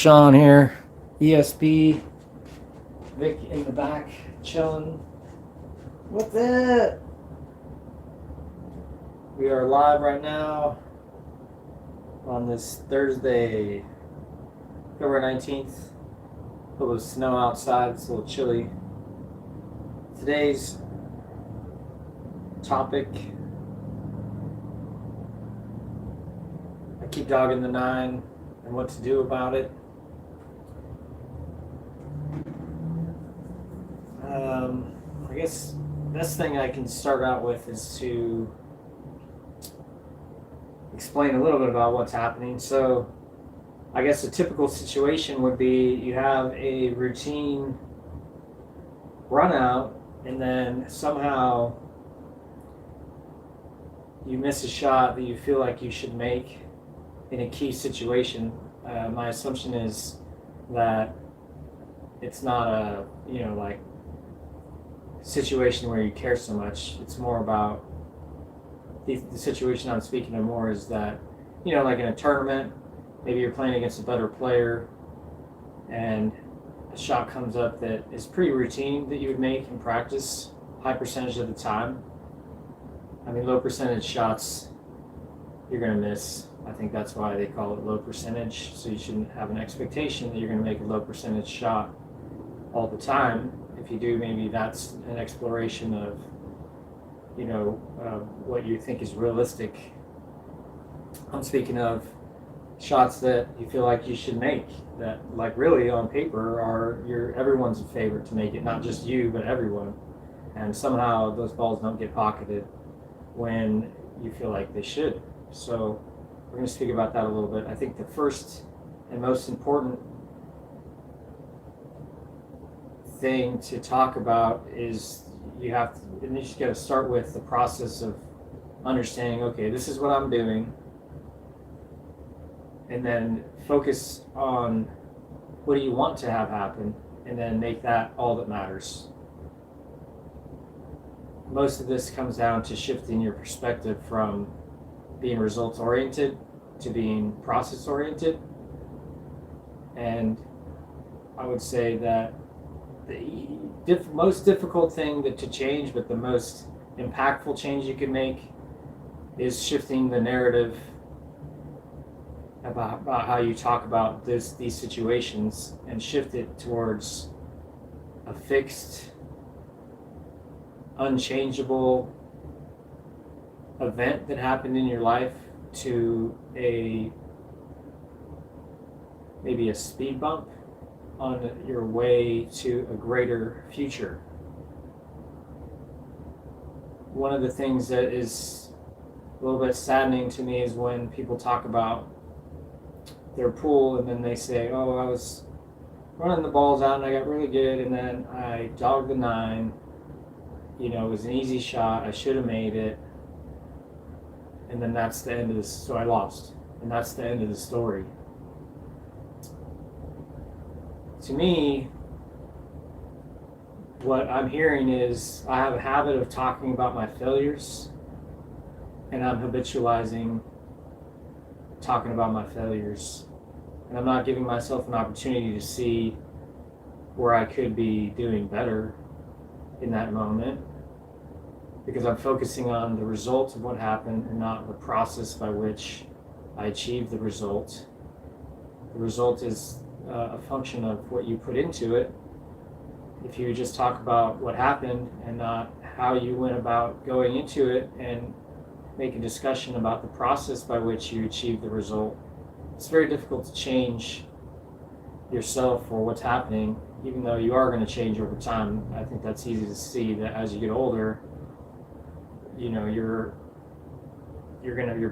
Sean here, ESP, Vic in the back, chilling. What's up? We are live right now on this Thursday, February 19th. A little snow outside, it's a little chilly. Today's topic, I keep dogging the 9 and what to do about it. I guess the best thing I can start out with is to explain a little bit about what's happening. So I guess a typical situation would be you have a routine run out and then somehow you miss a shot that you feel like you should make in a key situation. My assumption is that it's not a, like situation where you care so much. It's more about the situation I'm speaking of more is that, like in a tournament, maybe you're playing against a better player and a shot comes up that is pretty routine that you would make in practice, high percentage of the time. I mean, low percentage shots you're going to miss. I think that's why they call it low percentage. So you shouldn't have an expectation that you're going to make a low percentage shot all the time. If you do, maybe that's an exploration of, what you think is realistic. I'm speaking of shots that you feel like you should make, that like really on paper are everyone's a favorite to make it, not just you, but everyone. And somehow those balls don't get pocketed when you feel like they should. So we're going to speak about that a little bit. I think the first and most important thing to talk about is you just got to start with the process of understanding, okay, this is what I'm doing, and then focus on what do you want to have happen, and then make that all that matters. Most of this comes down to shifting your perspective from being results oriented to being process oriented. And I would say that the most difficult thing to change, but the most impactful change you can make, is shifting the narrative about how you talk about these situations, and shift it towards a fixed, unchangeable event that happened in your life to maybe a speed bump on your way to a greater future. One of the things that is a little bit saddening to me is when people talk about their pool and then they say, oh, I was running the balls out and I got really good and then I dogged the 9, it was an easy shot, I should have made it, and then that's the end of this, so I lost, and that's the end of the story. To me, what I'm hearing is I have a habit of talking about my failures, and I'm habitualizing talking about my failures, and I'm not giving myself an opportunity to see where I could be doing better in that moment, because I'm focusing on the result of what happened and not the process by which I achieved the result. The result is a function of what you put into it. If you just talk about what happened and not how you went about going into it and make a discussion about the process by which you achieved the result, it's very difficult to change yourself or what's happening, even though you are going to change over time. I think that's easy to see, that as you get older, your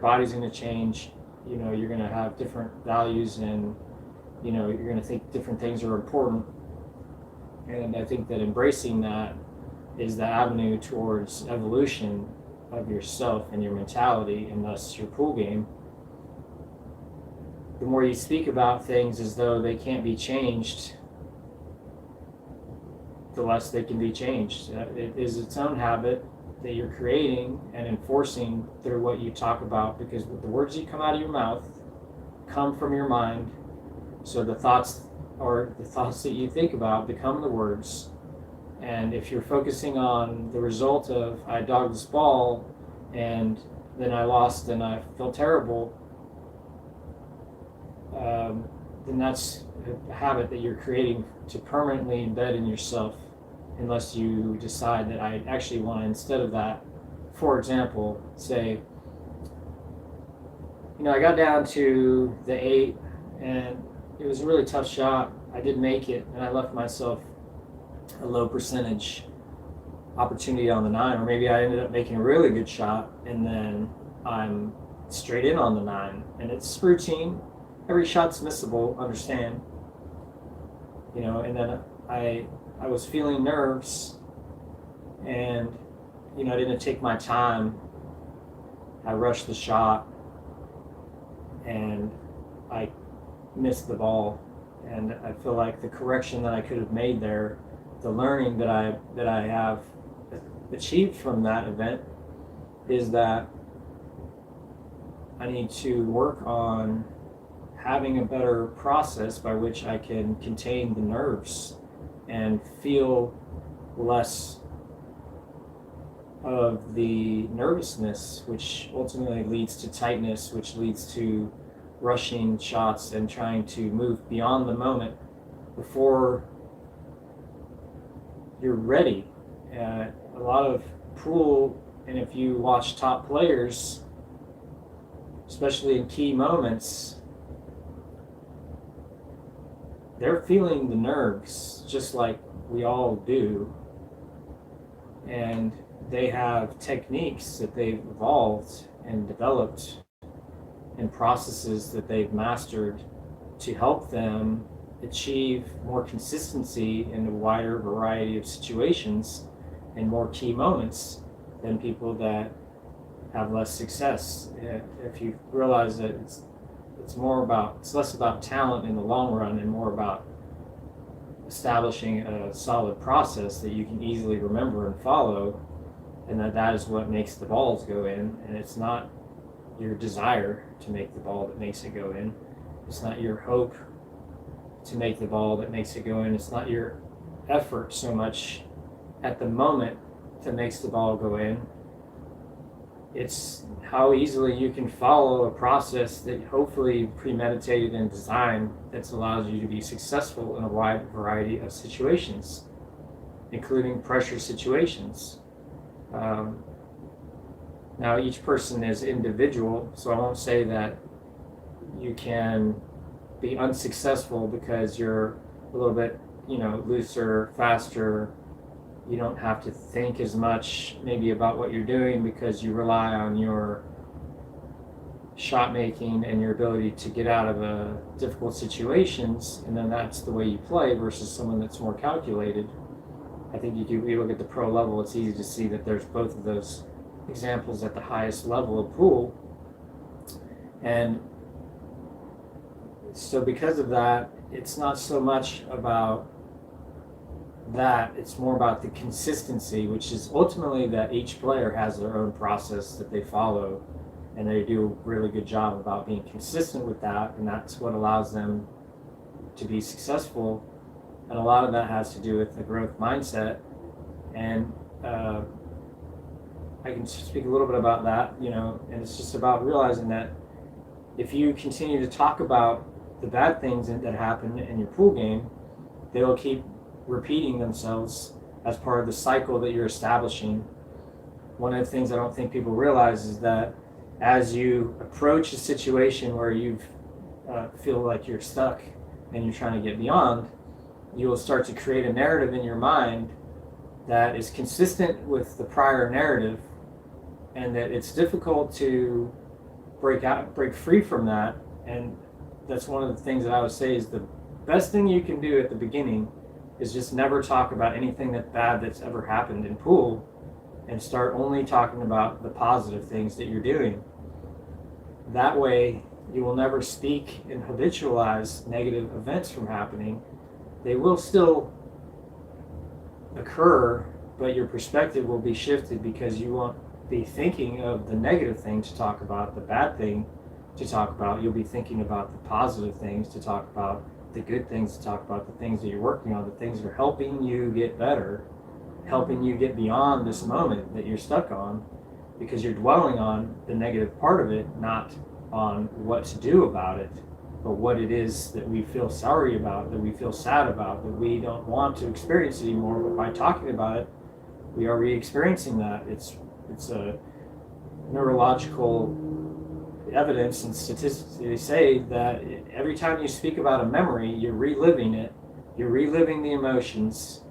body's going to change, you're going to have different values, and you're going to think different things are important. And I think that embracing that is the avenue towards evolution of yourself and your mentality, and thus your pool game. The more you speak about things as though they can't be changed, the less they can be changed. It is its own habit that you're creating and enforcing through what you talk about, because the words that come out of your mouth come from your mind, So the thoughts that you think about become the words. And if you're focusing on the result of I dogged this ball and then I lost and I feel terrible, then that's a habit that you're creating to permanently embed in yourself, unless you decide that I actually want to, instead of that, for example, say, I got down to the 8 and it was a really tough shot. I did make it and I left myself a low percentage opportunity on the 9, or maybe I ended up making a really good shot and then I'm straight in on the 9, and it's routine. Every shot's missable, understand. And then I was feeling nerves, and I didn't take my time. I rushed the shot, and I missed the ball. And I feel like the correction that I could have made there, the learning that I have achieved from that event, is that I need to work on having a better process by which I can contain the nerves and feel less of the nervousness, which ultimately leads to tightness, which leads to rushing shots and trying to move beyond the moment before you're ready. A lot of pool, and if you watch top players, especially in key moments, they're feeling the nerves just like we all do. And they have techniques that they've evolved and developed and processes that they've mastered to help them achieve more consistency in a wider variety of situations and more key moments than people that have less success. If you realize that it's less about talent in the long run and more about establishing a solid process that you can easily remember and follow, and that is what makes the balls go in. And it's not your desire to make the ball that makes it go in. It's not your hope to make the ball that makes it go in. It's not your effort so much at the moment that makes the ball go in. It's how easily you can follow a process that hopefully premeditated and designed that allows you to be successful in a wide variety of situations, including pressure situations. Now, each person is individual, so I won't say that you can be unsuccessful because you're a little bit, looser, faster. You don't have to think as much maybe about what you're doing because you rely on your shot making and your ability to get out of difficult situations, and then that's the way you play versus someone that's more calculated. I think you look at the pro level, it's easy to see that there's both of those examples at the highest level of pool. And so because of that, it's not so much about that, it's more about the consistency, which is ultimately that each player has their own process that they follow, and they do a really good job about being consistent with that, and that's what allows them to be successful. And a lot of that has to do with the growth mindset, and I can speak a little bit about that, and it's just about realizing that if you continue to talk about the bad things that happen in your pool game, they'll keep repeating themselves as part of the cycle that you're establishing. One of the things I don't think people realize is that as you approach a situation where you feel like you're stuck and you're trying to get beyond, you will start to create a narrative in your mind that is consistent with the prior narrative, and that it's difficult to break free from that. And that's one of the things that I would say is the best thing you can do at the beginning is just never talk about anything that's ever happened in pool, and start only talking about the positive things that you're doing. That way, you will never speak and habitualize negative events from happening. They will still occur, but your perspective will be shifted because you won't be thinking of the negative thing to talk about, the bad thing. to talk about. You'll be thinking about the positive things to talk about, the good things to talk about, the things that you're working on, the things that are helping you get better, helping you get beyond this moment that you're stuck on, because you're dwelling on the negative part of it, not on what to do about it, but what it is that we feel sorry about, that we feel sad about, that we don't want to experience anymore. But by talking about it, we are re-experiencing that. It's a neurological evidence and statistics. They say that every time you speak about a memory, you're reliving it. You're reliving the emotions.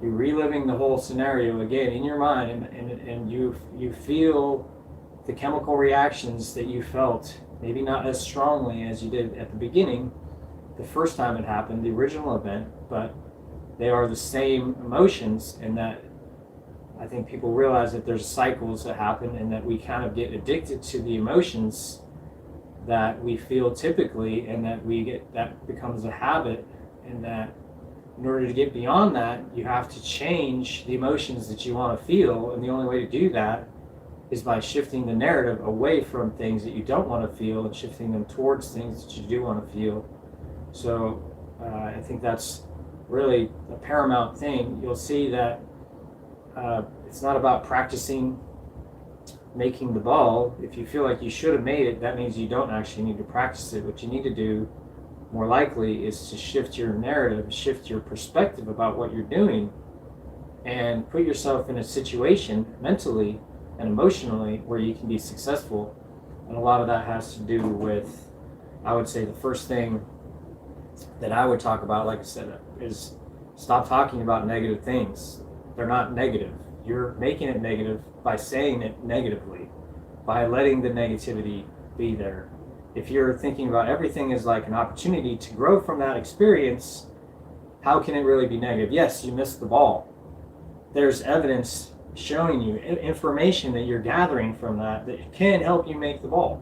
You're reliving the whole scenario again in your mind, and you feel the chemical reactions that you felt, maybe not as strongly as you did at the beginning, the first time it happened, the original event, but they are the same emotions. And that I think people realize that there's cycles that happen, and that we kind of get addicted to the emotions that we feel typically, and that becomes a habit, and that in order to get beyond that, you have to change the emotions that you want to feel. And the only way to do that is by shifting the narrative away from things that you don't want to feel and shifting them towards things that you do want to feel. So I think that's really a paramount thing. You'll see that it's not about practicing making the ball. If you feel like you should have made it, that means you don't actually need to practice it. What you need to do more likely is to shift your narrative, shift your perspective about what you're doing, and put yourself in a situation mentally and emotionally where you can be successful. And a lot of that has to do with, I would say, the first thing that I would talk about, like I said, is stop talking about negative things. They're not negative. You're making it negative by saying it negatively, by letting the negativity be there. If you're thinking about everything as like an opportunity to grow from that experience, how can it really be negative? Yes, you missed the ball. There's evidence showing you, information that you're gathering from that can help you make the ball.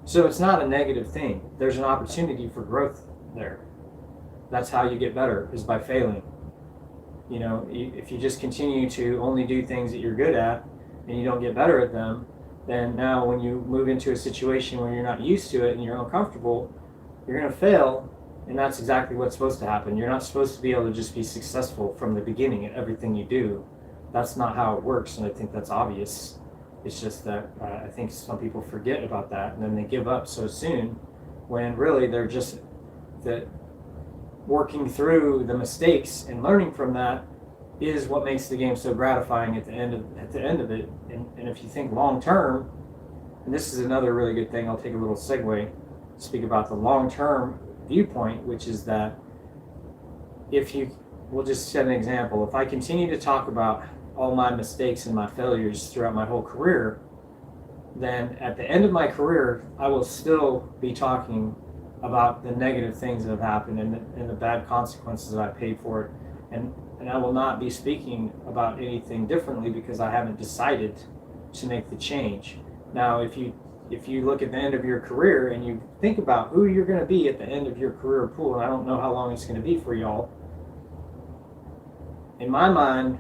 So it's not a negative thing. There's an opportunity for growth there. That's how you get better, is by failing. You know, if you just continue to only do things that you're good at and you don't get better at them, then now when you move into a situation where you're not used to it and you're uncomfortable, you're going to fail. And that's exactly what's supposed to happen. You're not supposed to be able to just be successful from the beginning at everything you do. That's not how it works, and I think that's obvious. It's just that I think some people forget about that, and then they give up so soon, when really they're just working through the mistakes and learning from that is what makes the game so gratifying at the end of it. And if you think long term, and this is another really good thing, I'll take a little segue, speak about the long term viewpoint, which is that we'll just set an example. If I continue to talk about all my mistakes and my failures throughout my whole career, then at the end of my career, I will still be talking about the negative things that have happened and the bad consequences that I paid for it. And I will not be speaking about anything differently because I haven't decided to make the change. Now, if you look at the end of your career and you think about who you're going to be at the end of your career pool, and I don't know how long it's going to be for y'all, in my mind,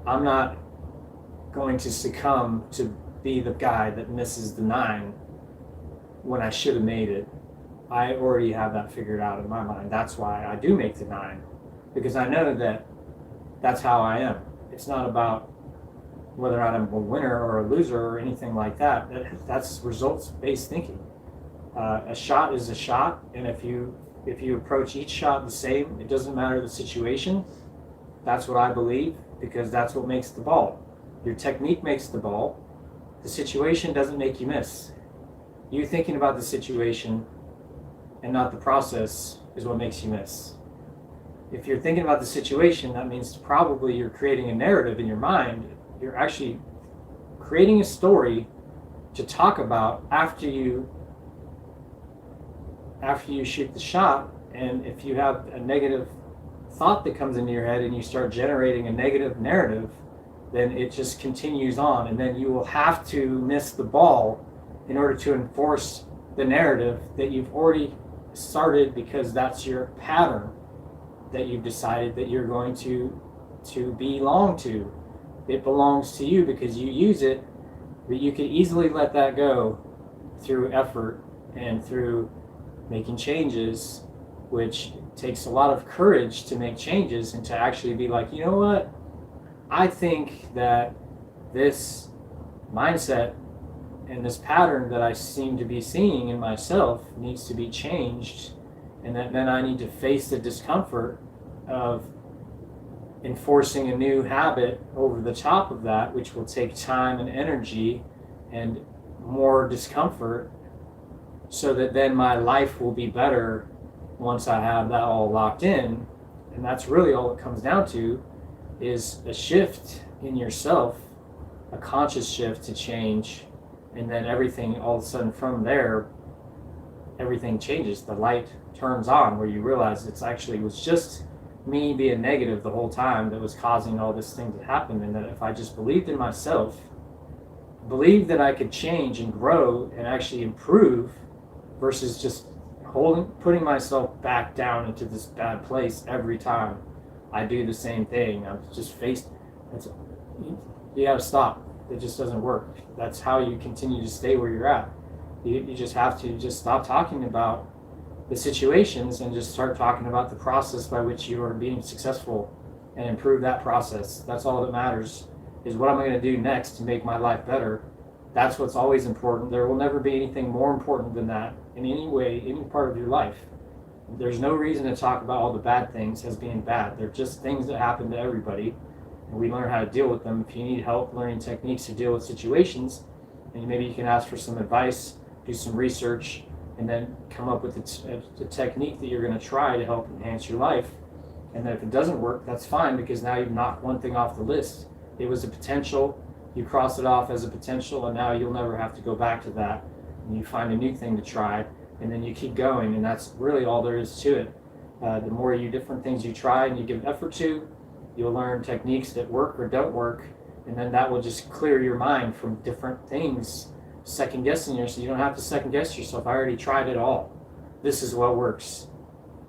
I'm not going to succumb to be the guy that misses the 9 when I should have made it. I already have that figured out in my mind. That's why I do make the 9, because I know that that's how I am. It's not about whether or not I'm a winner or a loser or anything like that. That's results-based thinking. A shot is a shot, and if you approach each shot the same, it doesn't matter the situation. That's what I believe, because that's what makes the ball. Your technique makes the ball. The situation doesn't make you miss. You thinking about the situation and not the process is what makes you miss. If you're thinking about the situation, that means probably you're creating a narrative in your mind. You're actually creating a story to talk about after you shoot the shot. And if you have a negative thought that comes into your head and you start generating a negative narrative, then it just continues on, and then you will have to miss the ball in order to enforce the narrative that you've already started, because that's your pattern that you've decided that you're going to belong to. It belongs to you because you use it But you could easily let that go through effort and through making changes, which takes a lot of courage to make changes and to actually be like, you know what? I think that this mindset and this pattern that I seem to be seeing in myself needs to be changed, and that then I need to face the discomfort of enforcing a new habit over the top of that, which will take time and energy and more discomfort, so that then my life will be better once I have that all locked in. And that's really all it comes down to, is a shift in yourself, a conscious shift to change, and then everything all of a sudden from there, everything changes. The light turns on where you realize it's actually was just me being negative the whole time that was causing all this thing to happen, and that if I just believed in myself, believed that I could change and grow and actually improve, versus just putting myself back down into this bad place every time I do the same thing. I'm just faced. You gotta stop. It just doesn't work. That's how you continue to stay where you're at. You just have to just stop talking about the situations and just start talking about the process by which you are being successful, and improve that process. That's all that matters, is what am I going to do next to make my life better. That's what's always important. There will never be anything more important than that in any way, any part of your life. There's no reason to talk about all the bad things as being bad. They're just things that happen to everybody, and we learn how to deal with them. If you need help learning techniques to deal with situations, and maybe you can ask for some advice, do some research, and then come up with a technique that you're going to try to help enhance your life. And then if it doesn't work, that's fine, because now you've knocked one thing off the list. It was a potential, you cross it off as a potential, and now you'll never have to go back to that. And you find a new thing to try, and then you keep going, and that's really all there is to it. The more different things you try and you give effort to, you'll learn techniques that work or don't work, and then that will just clear your mind from different things, second guessing yourself. You don't have to second guess yourself. I already tried it all. This is what works.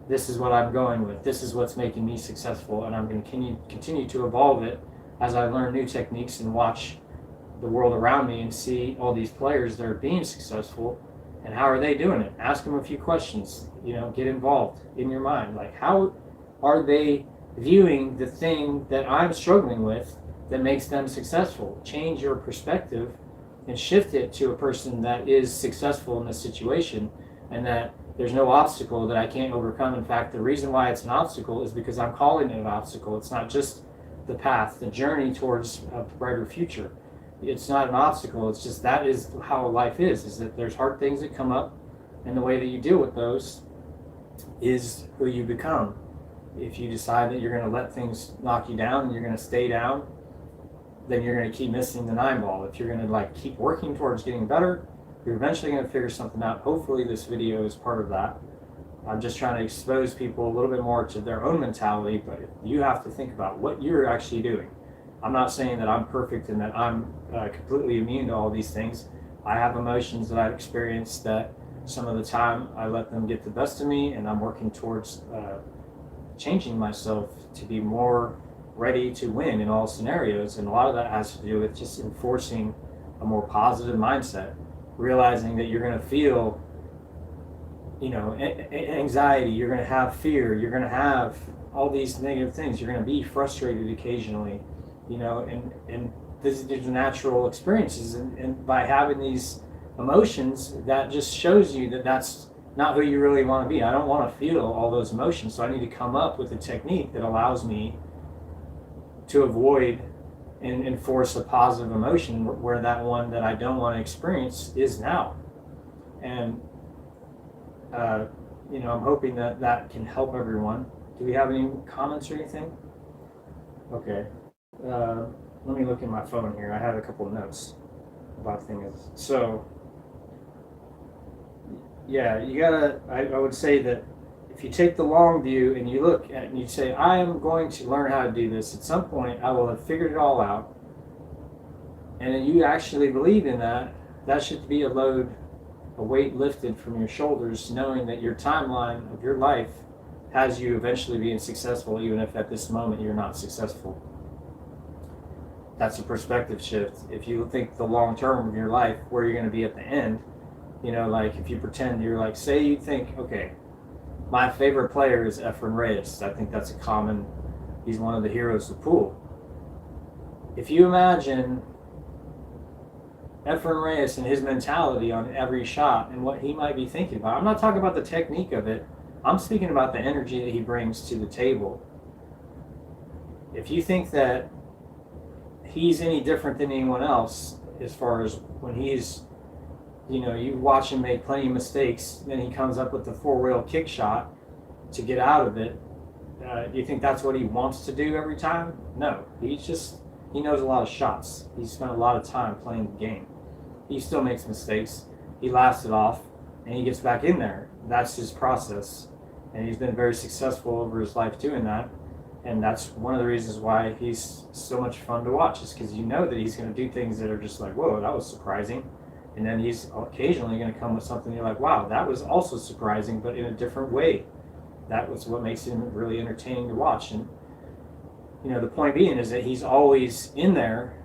This is what I'm going with. This is what's making me successful, and I'm going to continue to evolve it as I learn new techniques and watch the world around me and see all these players that are being successful, and how are they doing it. Ask them a few questions. Get involved in your mind. Like, how are they viewing the thing that I'm struggling with that makes them successful? Change your perspective and shift it to a person that is successful in this situation, and that there's no obstacle that I can't overcome. In fact, the reason why it's an obstacle is because I'm calling it an obstacle. It's not just the path, the journey towards a brighter future. It's not an obstacle. It's just that is how life is that there's hard things that come up, and the way that you deal with those is who you become. If you decide that you're going to let things knock you down and you're going to stay down, then you're going to keep missing the 9-ball. If you're going to keep working towards getting better, you're eventually going to figure something out. Hopefully this video is part of that. I'm just trying to expose people a little bit more to their own mentality, but you have to think about what you're actually doing. I'm not saying that I'm perfect and that I'm completely immune to all these things. I have emotions that I've experienced that some of the time I let them get the best of me, and I'm working towards changing myself to be more ready to win in all scenarios. And a lot of that has to do with just enforcing a more positive mindset, realizing that you're going to feel anxiety, you're going to have fear, you're going to have all these negative things, you're going to be frustrated occasionally, and these are natural experiences, and by having these emotions, that just shows you that that's not who you really want to be. I don't want to feel all those emotions, so I need to come up with a technique that allows me to avoid and enforce a positive emotion where that one that I don't want to experience is now. And I'm hoping that that can help everyone. Do we have any comments or anything? Okay. Let me look in my phone here. I had a couple notes about things. So, yeah, I would say that if you take the long view and you look at it and you say, I am going to learn how to do this, at some point I will have figured it all out, and then you actually believe in that, that should be a weight lifted from your shoulders, knowing that your timeline of your life has you eventually being successful, even if at this moment you're not successful. That's a perspective shift. If you think the long term of your life, where you're going to be at the end, like if you pretend you're like, say you think, okay, my favorite player is Efren Reyes. I think that's he's one of the heroes of pool. If you imagine Efren Reyes and his mentality on every shot and what he might be thinking about, I'm not talking about the technique of it. I'm speaking about the energy that he brings to the table. If you think that he's any different than anyone else, as far as when he's, you watch him make plenty of mistakes, then he comes up with the 4-wheel kick shot to get out of it. Do you think that's what he wants to do every time? No. He knows a lot of shots. He's spent a lot of time playing the game. He still makes mistakes. He laughs it off, and he gets back in there. That's his process. And he's been very successful over his life doing that. And that's one of the reasons why he's so much fun to watch, is because you know that he's going to do things that are just like, whoa, that was surprising. And then he's occasionally going to come with something you're like, wow, that was also surprising, but in a different way. That was what makes him really entertaining to watch. And, the point being is that he's always in there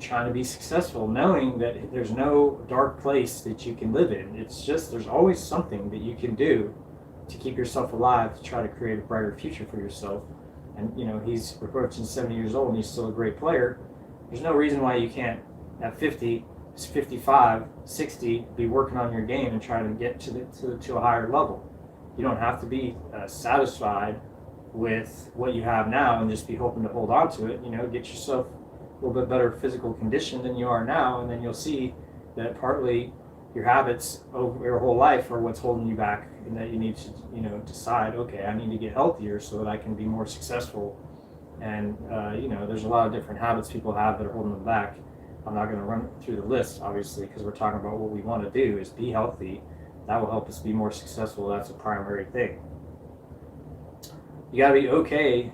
trying to be successful, knowing that there's no dark place that you can live in. It's just, there's always something that you can do to keep yourself alive, to try to create a brighter future for yourself. And, he's approaching 70 years old and he's still a great player. There's no reason why you can't, at 50, 55, 60, be working on your game and trying to get to a higher level. You don't have to be satisfied with what you have now and just be hoping to hold on to it. Get yourself a little bit better physical condition than you are now, and then you'll see that partly your habits over your whole life are what's holding you back, and that you need to decide, okay, I need to get healthier so that I can be more successful. And there's a lot of different habits people have that are holding them back. I'm not going to run through the list, obviously, because we're talking about what we want to do is be healthy. That will help us be more successful. That's a primary thing. You got to be okay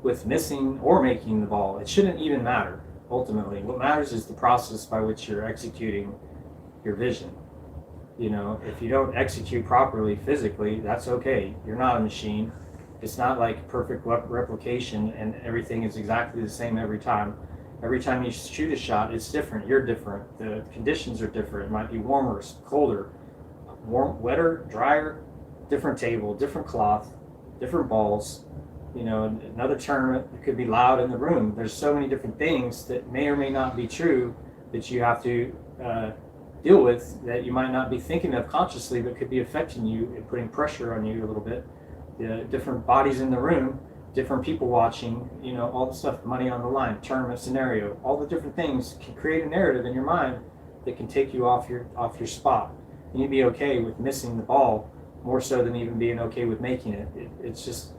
with missing or making the ball. It shouldn't even matter, ultimately. What matters is the process by which you're executing your vision. If you don't execute properly physically, that's okay. You're not a machine. It's not like perfect replication and everything is exactly the same every time. Every time you shoot a shot, it's different. You're different. The conditions are different. It might be warmer, colder, wetter, drier, different table, different cloth, different balls. Another tournament, it could be loud in the room. There's so many different things that may or may not be true that you have to deal with, that you might not be thinking of consciously, but could be affecting you and putting pressure on you a little bit. The different bodies in the room, different people watching, all the stuff, money on the line, tournament scenario, all the different things can create a narrative in your mind that can take you off your spot. And you'd be okay with missing the ball more so than even being okay with making it. It's just,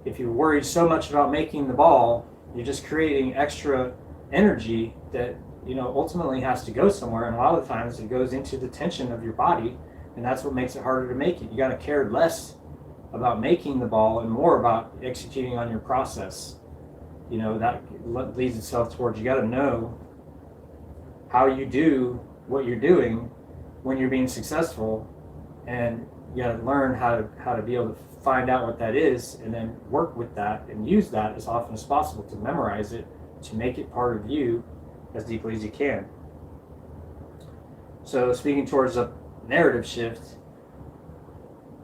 if you're worried so much about making the ball, you're just creating extra energy that ultimately has to go somewhere, and a lot of the times it goes into the tension of your body, and that's what makes it harder to make it. You got to care less about making the ball and more about executing on your process. That leads itself towards, you got to know how you do what you're doing when you're being successful, and you got to learn how to be able to find out what that is and then work with that and use that as often as possible to memorize it, to make it part of you as deeply as you can. So speaking towards a narrative shift,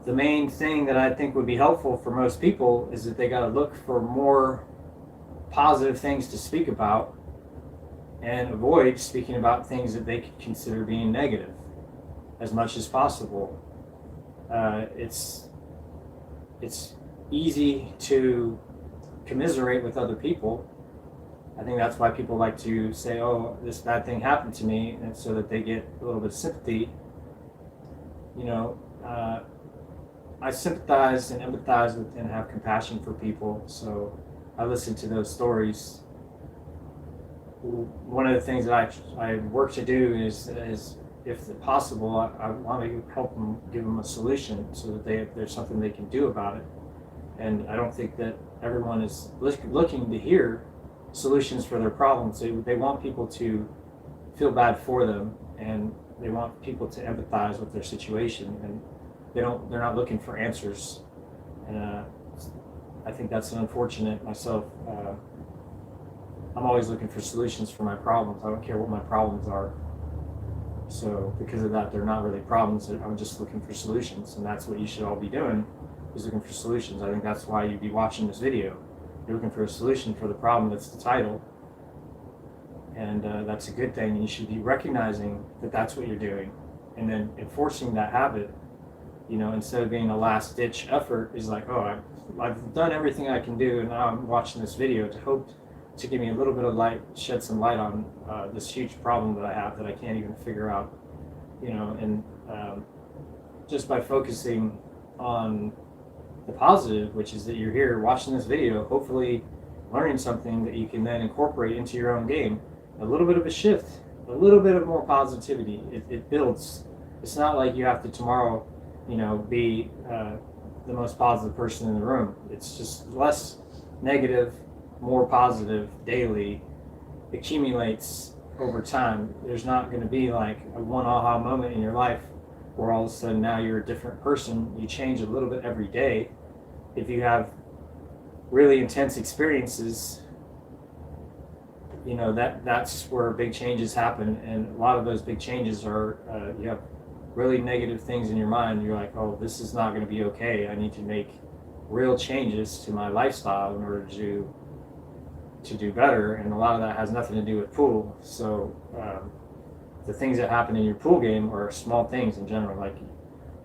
the main thing that I think would be helpful for most people is that they got to look for more positive things to speak about and avoid speaking about things that they could consider being negative as much as possible. It's easy to commiserate with other people. I think that's why people like to say, oh, this bad thing happened to me, and so that they get a little bit of sympathy. I sympathize and empathize with and have compassion for people, so I listen to those stories. One of the things that I work to do is if possible, I want to help them, give them a solution so that there's something they can do about it. And I don't think that everyone is looking to hear solutions for their problems. They want people to feel bad for them, and they want people to empathize with their situation, and they're not looking for answers. And I think that's an unfortunate, myself, I'm always looking for solutions for my problems. I don't care what my problems are. So because of that, they're not really problems. I'm just looking for solutions, and that's what you should all be doing, is looking for solutions. I think that's why you'd be watching this video. You're looking for a solution for the problem that's the title, and that's a good thing. And you should be recognizing that that's what you're doing, and then enforcing that habit. You know, instead of being a last-ditch effort, is like, oh, I've done everything I can do, and now I'm watching this video to hope to give me a little bit of light, shed some light on this huge problem that I have that I can't even figure out. You know, and just by focusing on the positive, which is that you're here watching this video, hopefully learning something that you can then incorporate into your own game. A little bit of a shift, a little bit of more positivity. It builds. It's not like you have to tomorrow, you know, be the most positive person in the room. It's just less negative, more positive daily accumulates over time. There's not going to be like a one aha moment in your life where all of a sudden now you're a different person. You change a little bit every day. If you have really intense experiences, you know, that's where big changes happen. And a lot of those big changes are you have really negative things in your mind. You're like, oh, this is not going to be okay. I need to make real changes to my lifestyle in order to do better. And a lot of that has nothing to do with pool. So the things that happen in your pool game are small things in general. Like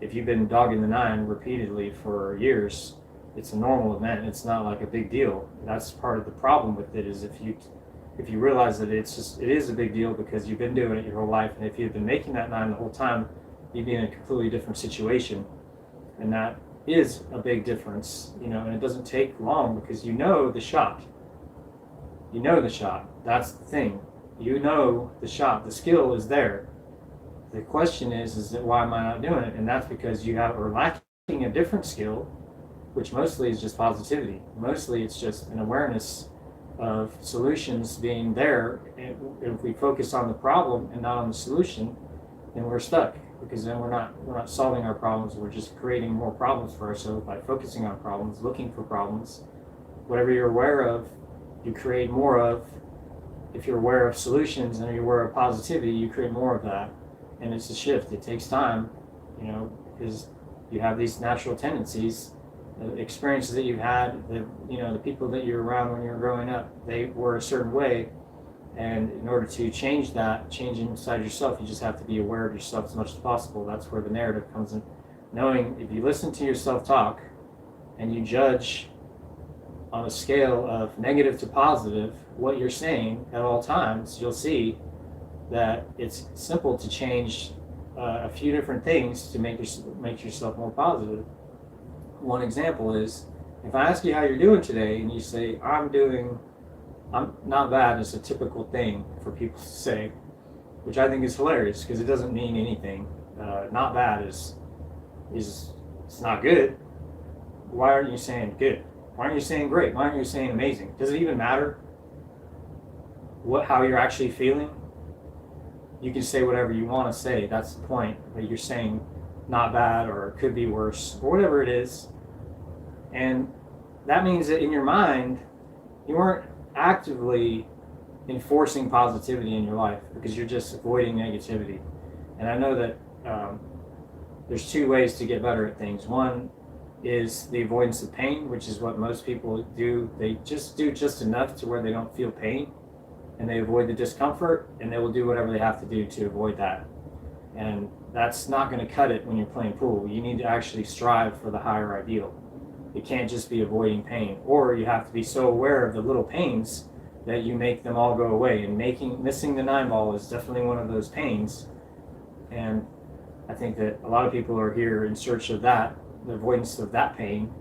if you've been dogging the nine repeatedly for years, it's a normal event. It's not like a big deal. That's part of the problem with it, is if you realize that it is a big deal because you've been doing it your whole life, and if you've been making that nine the whole time, you'd be in a completely different situation. And that is a big difference, you know, and it doesn't take long because you know the shot. You know the shot. That's the thing. You know the shot. The skill is there. The question is that why am I not doing it? And that's because you are lacking a different skill, which mostly is just positivity. Mostly it's just an awareness of solutions being there. And if we focus on the problem and not on the solution, then we're stuck, because then we're not solving our problems. We're just creating more problems for ourselves by focusing on problems, looking for problems. Whatever you're aware of, you create more of. If you're aware of solutions and you're aware of positivity, you create more of that. And it's a shift. It takes time, you know, because you have these natural tendencies, the experiences that you've had, the people that you're around when you're growing up, they were a certain way. And in order to change inside yourself, you just have to be aware of yourself as much as possible. That's where the narrative comes in. Knowing if you listen to your self-talk and you judge on a scale of negative to positive what you're saying at all times, you'll see that it's simple to change a few different things to make yourself more positive. One example is, if I ask you how you're doing today and you say, I'm not bad, is a typical thing for people to say, which I think is hilarious because it doesn't mean anything. Not bad is it's not good. Why aren't you saying good? Why aren't you saying great? Why aren't you saying amazing? Does it even matter how you're actually feeling? You can say whatever you want to say. That's the point. But you're saying not bad, or it could be worse, or whatever it is. And that means that in your mind, you weren't actively enforcing positivity in your life, because you're just avoiding negativity. And I know that there's two ways to get better at things. One is the avoidance of pain, which is what most people do. They just do just enough to where they don't feel pain, and they avoid the discomfort, and they will do whatever they have to do to avoid that. And that's not going to cut it when you're playing pool. You need to actually strive for the higher ideal. It can't just be avoiding pain, or you have to be so aware of the little pains that you make them all go away. And missing the 9-ball is definitely one of those pains. And I think that a lot of people are here in search of that, the avoidance of that pain,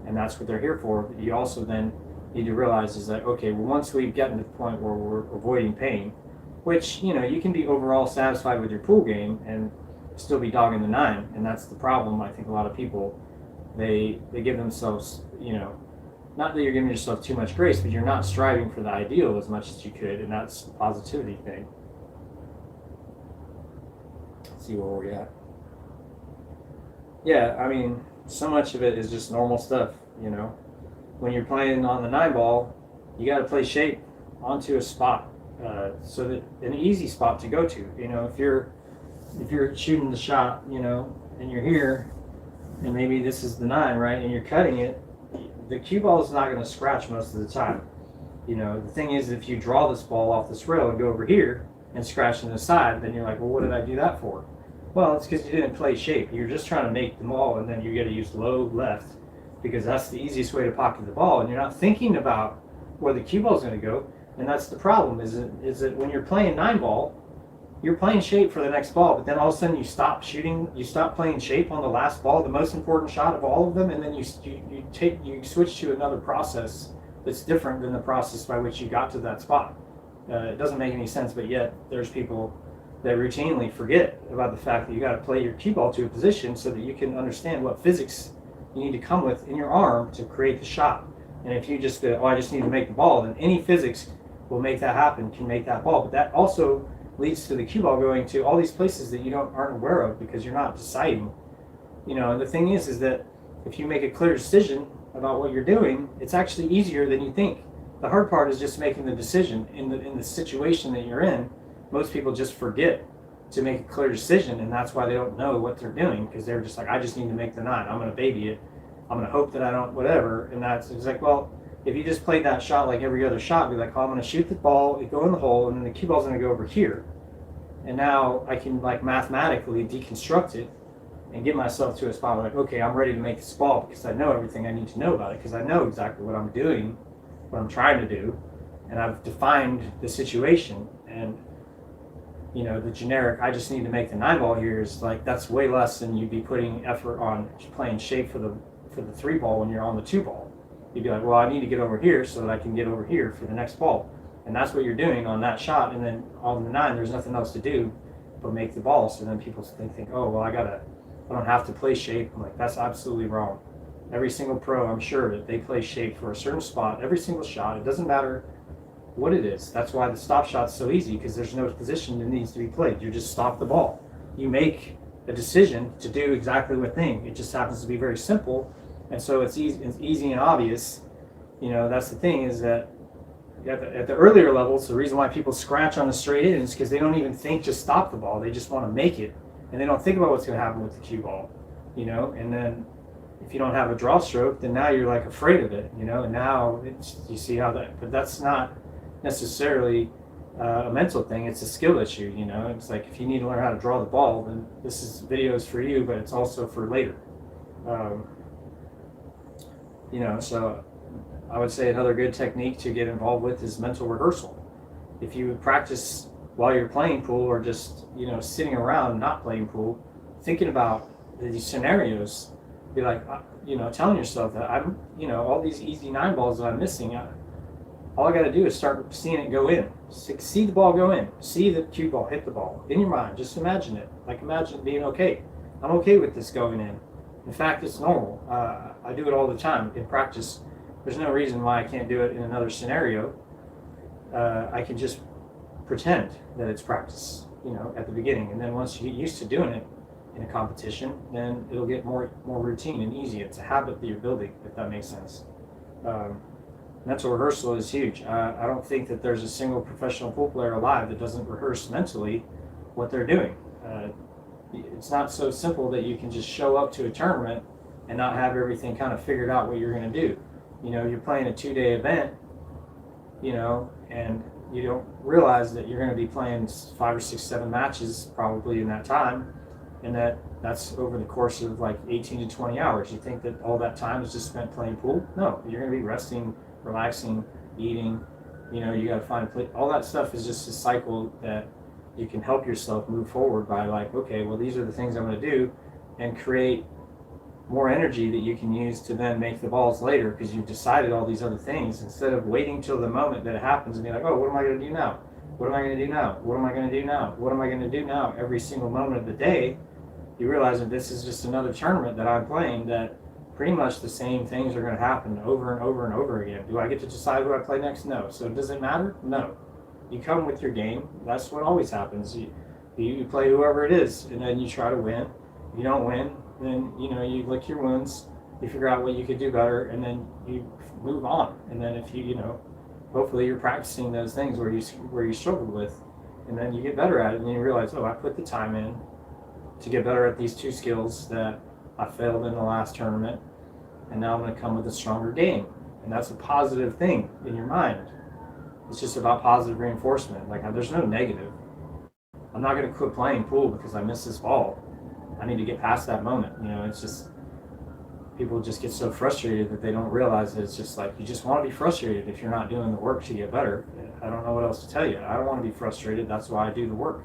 and that's what they're here for. But you also then need to realize is that, okay, well, once we've gotten to the point where we're avoiding pain, which, you know, you can be overall satisfied with your pool game and still be dogging the 9, and that's the problem. I think a lot of people, they give themselves, you know, not that you're giving yourself too much grace, but you're not striving for the ideal as much as you could, and that's the positivity thing. Let's see where we're at. Yeah, I mean, so much of it is just normal stuff, you know. When you're playing on the 9-ball, you got to play shape. onto a spot, so that an easy spot to go to. You know, if you're shooting the shot, you know, and you're here, and maybe this is the 9, right, and you're cutting it, the cue ball is not going to scratch most of the time. You know, the thing is, if you draw this ball off this rail and go over here and scratch on the side, then you're like, well, what did I do that for? Well, it's because you didn't play shape. You're just trying to make the ball, and then you got to use low left because that's the easiest way to pocket the ball, and you're not thinking about where the cue ball is going to go. And that's the problem. Is that when you're playing 9 ball, you're playing shape for the next ball, but then all of a sudden you stop shooting, you stop playing shape on the last ball, the most important shot of all of them, and then you switch to another process that's different than the process by which you got to that spot. It doesn't make any sense, but yet there's people that routinely forget about the fact that you got to play your cue ball to a position so that you can understand what physics you need to come with in your arm to create the shot. And if you just go, oh, I just need to make the ball, then any physics will make that happen, can make that ball. But that also leads to the cue ball going to all these places that you aren't aware of because you're not deciding. You know, and the thing is that if you make a clear decision about what you're doing, it's actually easier than you think. The hard part is just making the decision. In the situation that you're in, most people just forget to make a clear decision, and that's why they don't know what they're doing, because they're just like, I just need to make the 9. I'm going to baby it. I'm going to hope that I don't whatever. And it's like, well, if you just played that shot like every other shot, be like, oh, I'm going to shoot the ball, it go in the hole, and then the cue ball's going to go over here. And now I can like mathematically deconstruct it and get myself to a spot where like, okay, I'm ready to make this ball because I know everything I need to know about it, because I know exactly what I'm doing, what I'm trying to do, and I've defined the situation. And you know, the generic, I just need to make the 9 ball here is like, that's way less than you'd be putting effort on playing shape for the 3 ball when you're on the 2 ball. You'd be like, well, I need to get over here so that I can get over here for the next ball. And that's what you're doing on that shot. And then on the 9, there's nothing else to do but make the ball. So then people think, oh, well, I don't have to play shape. I'm like, that's absolutely wrong. Every single pro, I'm sure that they play shape for a certain spot, every single shot. It doesn't matter what it is. That's why the stop shot's so easy, because there's no position that needs to be played. You just stop the ball. You make a decision to do exactly what thing. It just happens to be very simple, and so it's easy and obvious. You know, that's the thing, is that at the earlier levels, the reason why people scratch on the straight in is because they don't even think to stop the ball. They just want to make it, and they don't think about what's going to happen with the cue ball. You know, and then if you don't have a draw stroke, then now you're like afraid of it. You know, and now you see how that. But that's not necessarily a mental thing. It's a skill issue. You know, it's like if you need to learn how to draw the ball, then this videos for you, but it's also for later. You know, so I would say another good technique to get involved with is mental rehearsal. If you practice while you're playing pool, or just, you know, sitting around not playing pool, thinking about these scenarios, be like, you know, telling yourself that I'm, you know, all these easy 9 balls that I'm missing, all I got to do is start seeing it go in. See the ball go in. See the cue ball hit the ball in your mind. Just imagine it. Like, imagine being okay. I'm okay with this going in. In fact, it's normal. I do it all the time in practice. There's no reason why I can't do it in another scenario. I can just pretend that it's practice, you know, at the beginning. And then once you get used to doing it in a competition, then it'll get more routine and easy. It's a habit that you're building, if that makes sense. Mental rehearsal is huge. I don't think that there's a single professional pool player alive that doesn't rehearse mentally what they're doing. It's not so simple that you can just show up to a tournament and not have everything kind of figured out what you're going to do. You know, you're playing a 2-day event, you know, and you don't realize that you're going to be playing 5 or 6, 7 matches probably in that time, and that's over the course of like 18 to 20 hours. You think that all that time is just spent playing pool? No, you're going to be resting, relaxing, eating. You know, you got to find a place. All that stuff is just a cycle that you can help yourself move forward by, like, okay, well, these are the things I'm going to do, and create more energy that you can use to then make the balls later, because you've decided all these other things, instead of waiting till the moment that it happens and be like, oh, what am I going to do now? What am I going to do now? What am I going to do now? What am I going to do now? Every single moment of the day, you realize that this is just another tournament that I'm playing, that pretty much the same things are going to happen over and over and over again. Do I get to decide who I play next? No. So does it matter? No. You come with your game. That's what always happens. You play whoever it is, and then you try to win. If you don't win, then, you know, you lick your wounds, you figure out what you could do better, and then you move on. And then if you hopefully you're practicing those things where you struggled with, and then you get better at it, and you realize, oh, I put the time in to get better at these two skills that I failed in the last tournament, and now I'm going to come with a stronger game. And that's a positive thing in your mind. It's just about positive reinforcement. Like, there's no negative. I'm not going to quit playing pool because I missed this ball. I need to get past that moment. It's just, people just get so frustrated that they don't realize that it's just like, you just want to be frustrated if you're not doing the work to get better. I don't know what else to tell you. I don't want to be frustrated. That's why I do the work.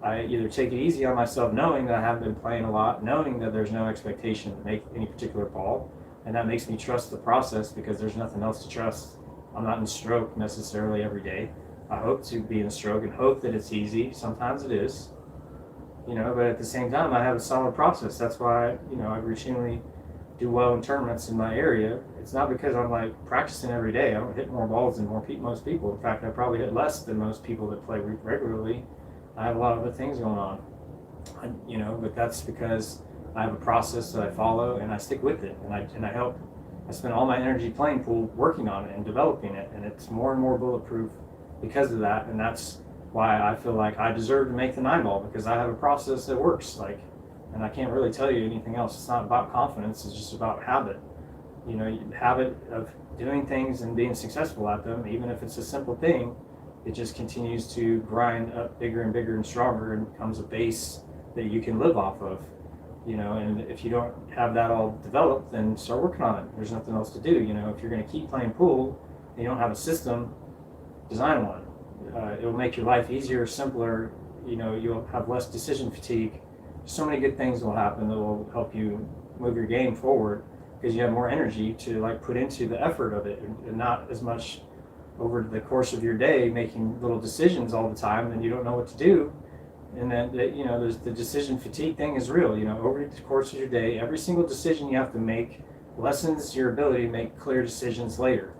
I either take it easy on myself, knowing that I haven't been playing a lot, knowing that there's no expectation to make any particular ball, and that makes me trust the process because there's nothing else to trust. I'm not in stroke necessarily every day. I hope to be in a stroke and hope that it's easy. Sometimes it is, but at the same time, I have a solid process. That's why, I routinely do well in tournaments in my area. It's not because I'm like practicing every day. I don't hit more balls than most people. In fact, I probably hit less than most people that play regularly. I have a lot of other things going on, but that's because I have a process that I follow and I stick with it, and I help. I spend all my energy playing pool, working on it and developing it, and it's more and more bulletproof because of that. And that's why I feel like I deserve to make the 9-ball, because I have a process that works. And I can't really tell you anything else. It's not about confidence. It's just about habit. Habit of doing things and being successful at them, even if it's a simple thing. It just continues to grind up bigger and bigger and stronger, and becomes a base that you can live off of. And if you don't have that all developed, then start working on it. There's nothing else to do. If you're going to keep playing pool and you don't have a system, design one. It'll make your life easier, simpler. You'll have less decision fatigue. So many good things will happen that will help you move your game forward, because you have more energy to put into the effort of it, and not as much over the course of your day making little decisions all the time and you don't know what to do. And then there's the decision fatigue thing is real. Over the course of your day, every single decision you have to make lessens your ability to make clear decisions later.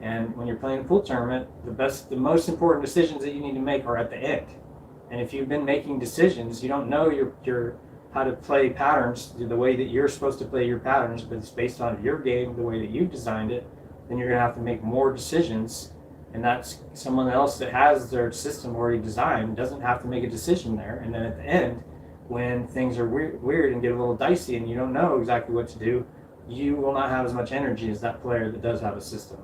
And when you're playing a pool tournament, the most important decisions that you need to make are at the end. And if you've been making decisions, you don't know your how to play patterns the way that you're supposed to play your patterns, but it's based on your game, the way that you've designed it, then you're going to have to make more decisions. And that's someone else that has their system already designed doesn't have to make a decision there. And then at the end, when things are weird and get a little dicey and you don't know exactly what to do, you will not have as much energy as that player that does have a system.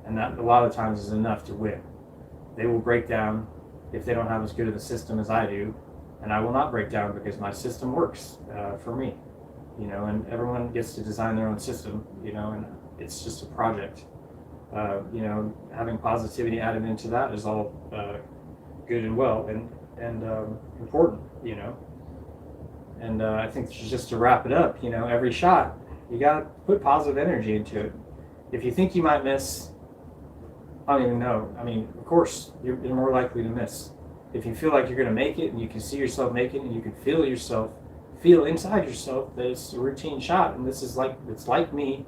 And that a lot of times is enough to win. They will break down if they don't have as good of a system as I do, and I will not break down because my system works for me. And everyone gets to design their own system, and it's just a project. Having positivity added into that is all good and well and important, And I think just to wrap it up, every shot, you got to put positive energy into it. If you think you might miss, I don't even know. I mean, of course, you're more likely to miss. If you feel like you're going to make it and you can see yourself make it and you can feel inside yourself that it's a routine shot and it's like me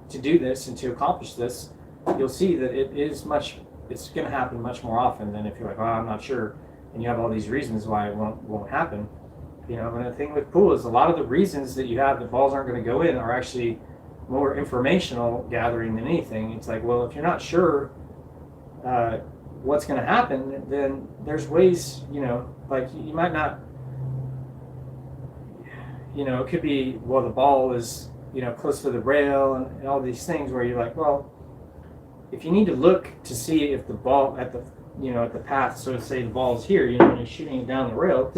to do this and to accomplish this, you'll see that it's going to happen much more often than if you're like, oh, I'm not sure, and you have all these reasons why it won't happen. And the thing with pool is a lot of the reasons that you have that balls aren't going to go in are actually more informational gathering than anything. It's like, well, if you're not sure what's going to happen, then there's ways, like you might not, it could be, well, the ball is, close to the rail and all these things where you're like, well, if you need to look to see if the ball at the path, so to say the ball's here, and you're shooting it down the rail,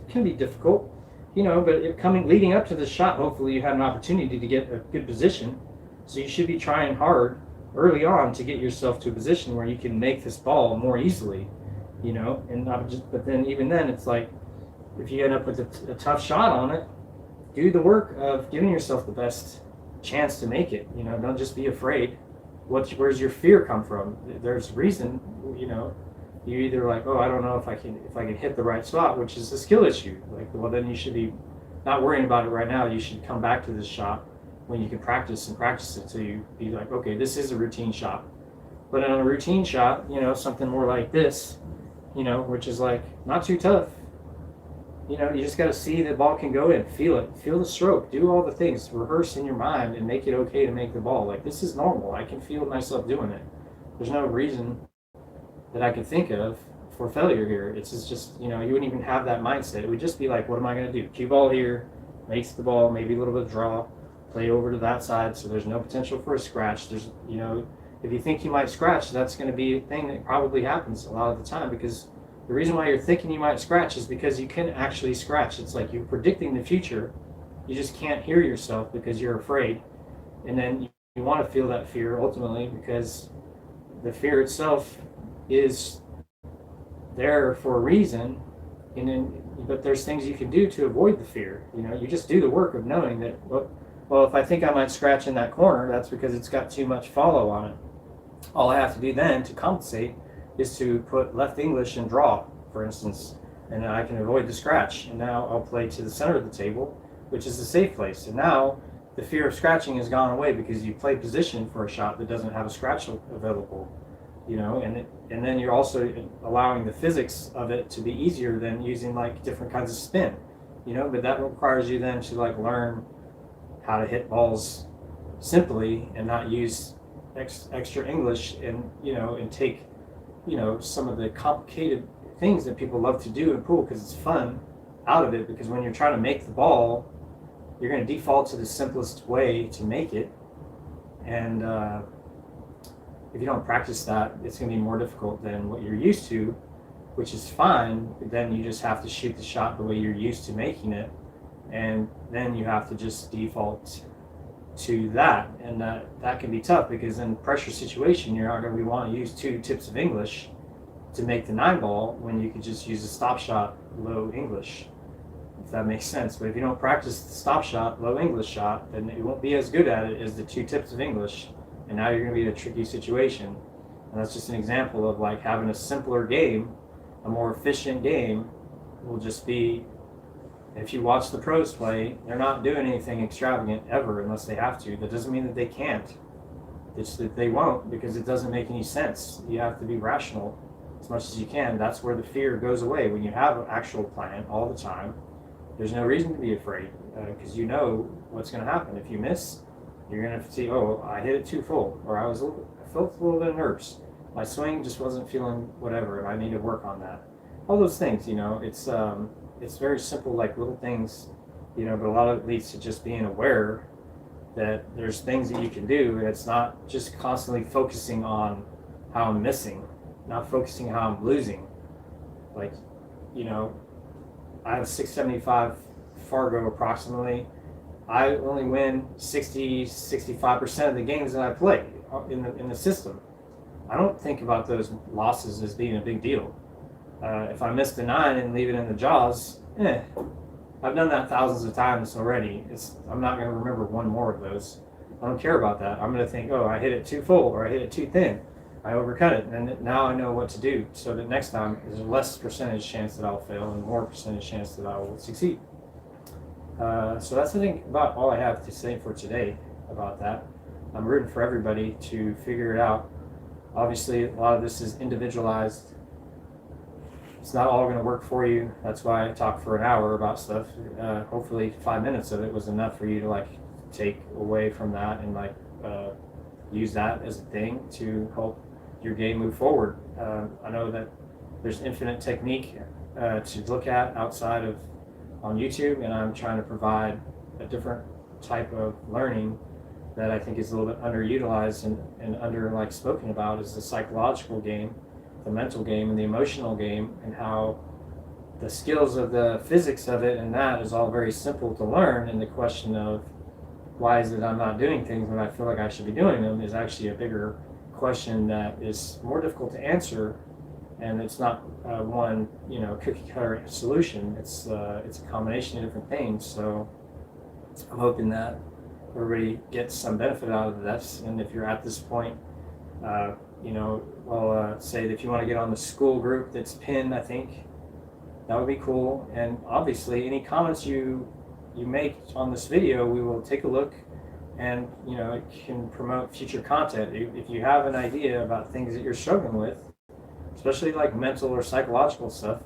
can be difficult, but leading up to the shot, hopefully you had an opportunity to get a good position. So you should be trying hard early on to get yourself to a position where you can make this ball more easily, but then even then it's like, if you end up with a tough shot on it, do the work of giving yourself the best chance to make it. Don't just be afraid. Where's your fear come from? There's reason, you either like, oh, I don't know if I can hit the right spot, which is a skill issue. Like, well, then you should be not worrying about it right now. You should come back to this shot when you can practice it till you be like, okay, this is a routine shot. But on a routine shot, something more like this, which is like not too tough. You just got to see the ball can go in, feel the stroke, do all the things, rehearse in your mind and make it okay to make the ball. Like, this is normal. I can feel myself doing it. There's no reason that I could think of for failure here. It's just, you wouldn't even have that mindset. It would just be like, what am I going to do? Cue ball here, makes the ball, maybe a little bit of draw, play over to that side, so there's no potential for a scratch. There's, if you think you might scratch, that's going to be a thing that probably happens a lot of the time, because the reason why you're thinking you might scratch is because you can actually scratch. It's like you're predicting the future. You just can't hear yourself because you're afraid. And then you want to feel that fear ultimately, because the fear itself is there for a reason. But there's things you can do to avoid the fear. You just do the work of knowing that, well, if I think I might scratch in that corner, that's because it's got too much follow on it. All I have to do then to compensate is to put left English and draw, for instance, and I can avoid the scratch. And now I'll play to the center of the table, which is the safe place. And now the fear of scratching has gone away because you play position for a shot that doesn't have a scratch available. And then you're also allowing the physics of it to be easier than using like different kinds of spin, but that requires you then to like learn how to hit balls simply and not use extra English and take some of the complicated things that people love to do in pool because it's fun out of it, because when you're trying to make the ball, you're going to default to the simplest way to make it, and if you don't practice that, it's going to be more difficult than what you're used to, which is fine, but then you just have to shoot the shot the way you're used to making it, and then you have to just default to that, and that can be tough, because in pressure situation you're not going to want to use 2 tips of English to make the 9 ball when you could just use a stop shot low English, if that makes sense. But if you don't practice the stop shot low English shot, then you won't be as good at it as the 2 tips of English, and now you're going to be in a tricky situation. And that's just an example of like having a simpler game, a more efficient game will just be, if you watch the pros play, they're not doing anything extravagant ever unless they have to. That doesn't mean that they can't. It's that they won't, because it doesn't make any sense. You have to be rational as much as you can. That's where the fear goes away. When you have an actual plan all the time, there's no reason to be afraid, because you know what's going to happen. If you miss, you're going to see, oh, I hit it too full, or I felt a little bit nervous. My swing just wasn't feeling whatever, and I need to work on that. All those things, it's very simple, like little things, but a lot of it leads to just being aware that there's things that you can do, and it's not just constantly focusing on how I'm missing, not focusing how I'm losing. Like, I have 675 Fargo approximately. I only win 65% of the games that I play in the system. I don't think about those losses as being a big deal. If I miss the 9 and leave it in the jaws, I've done that thousands of times already. I'm not going to remember one more of those. I don't care about that. I'm going to think, oh, I hit it too full, or I hit it too thin. I overcut it, and now I know what to do, so that next time there's a less percentage chance that I'll fail and more percentage chance that I will succeed. So that's, I think, about all I have to say for today about that. I'm rooting for everybody to figure it out. Obviously, a lot of this is individualized. It's not all going to work for you. That's why I talk for an hour about stuff. Hopefully 5 minutes of it was enough for you to take away from that and use that as a thing to help your game move forward. I know that there's infinite technique to look at outside of on YouTube, and I'm trying to provide a different type of learning that I think is a little bit underutilized and under spoken about, is the psychological game, the mental game, and the emotional game, and how the skills of the physics of it and that is all very simple to learn, and the question of why is it I'm not doing things when I feel like I should be doing them is actually a bigger question that is more difficult to answer, and it's not one cookie cutter solution. It's a combination of different things. So I'm hoping that everybody gets some benefit out of this, and if you're at this point, say that if you want to get on the school group that's pinned, I think that would be cool. And obviously any comments you make on this video, we will take a look, and it can promote future content. If you have an idea about things that you're struggling with, especially like mental or psychological stuff,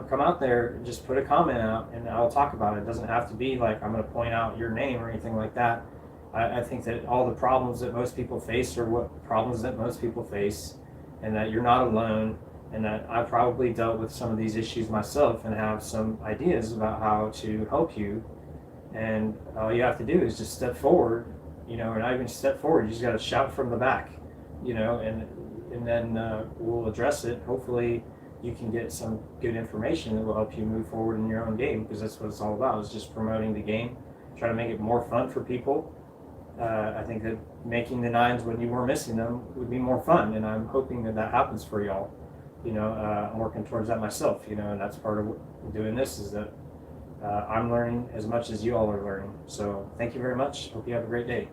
come out there and just put a comment out and I'll talk about it. It doesn't have to be like I'm going to point out your name or anything like that. I think that all the problems that most people face are what problems that most people face, and that you're not alone, and that I probably dealt with some of these issues myself and have some ideas about how to help you. And all you have to do is just step forward, or not even step forward. You just got to shout from the back, and then we'll address it. Hopefully, you can get some good information that will help you move forward in your own game, because that's what it's all about, is just promoting the game, try to make it more fun for people. I think that making the nines when you were missing them would be more fun, and I'm hoping that happens for y'all. I'm working towards that myself, and that's part of doing this, is that I'm learning as much as you all are learning. So thank you very much. Hope you have a great day.